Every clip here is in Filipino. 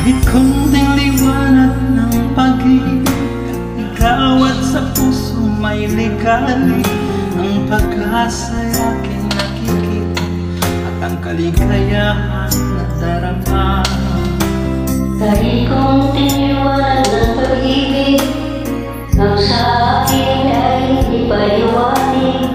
Kahit konting liwanag ng pag-ibig, ikaw at sa puso may likali. Ang pag-asa'y aking nakikita at ang kaligayahan na darama. Kahit konting liwanag ng pag-ibig, ang sa akin ay ipaliwanag.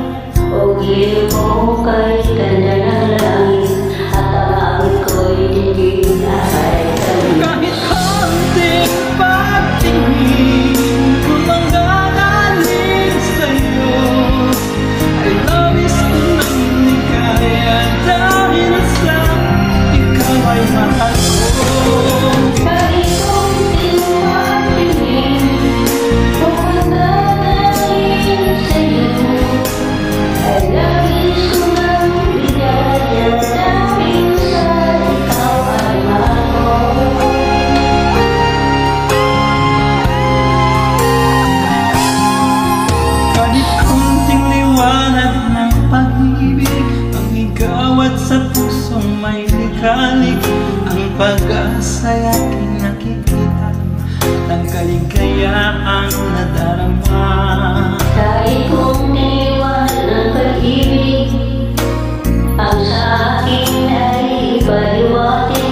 O giliw ko kay ganda ng langit, at ang awit ko'y dinig na kay kami. Kahit konting pagtingin ko manggagaling sa'yo, I love is tunang ligaya dahil sa ikaw ay mahal ko. Kahit konting pagtingin ko manggagaling sa'yo, ay labis ko ng ligaya dahil sa ikaw ay mahal ko. Kahit konting liwanag ng pag-ibig, ang igawat sa pusong may likalik. Ang pag-asa'y aking nakikita at ang kaligayahang nadarama. Kahit konting liwanag ng pag-ibig, ang sa akin ay ipaliwanag.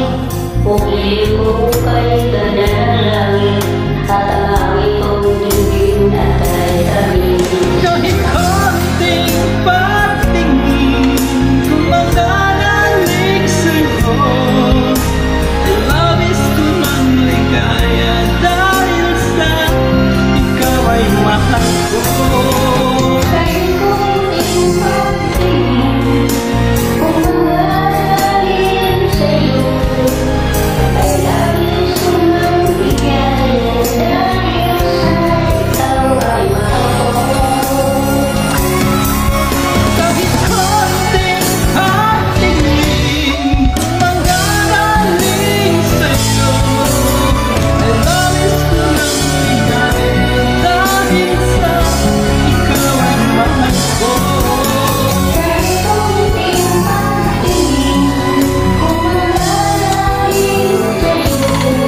O giliw ko kay ganda ng langit, at ang awit kong dinggin at kay kami. Kahit konting pagtingin ko manggagaling sa'yo, I love is tunang ligaya dahil sa ikaw ay mahal ko. Kahit konting pagtingin ko manggagaling sa'yo, ay labis ko ng ligaya dahil sa ikaw ay mahal ko. Kahit konting pagtingin ko manggagaling sa'yo, I love is tunang ligaya dahil sa ikaw ay mahal ko. Kahit konting pagtingin ko manggagaling sa'yo,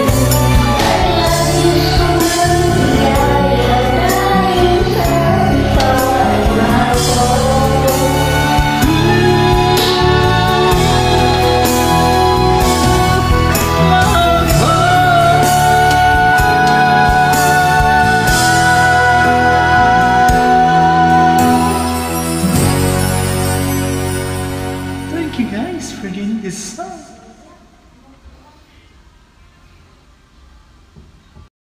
ay labis ko ng ligaya dahil sa ikaw ay mahal ko. Thank you guys for getting this song.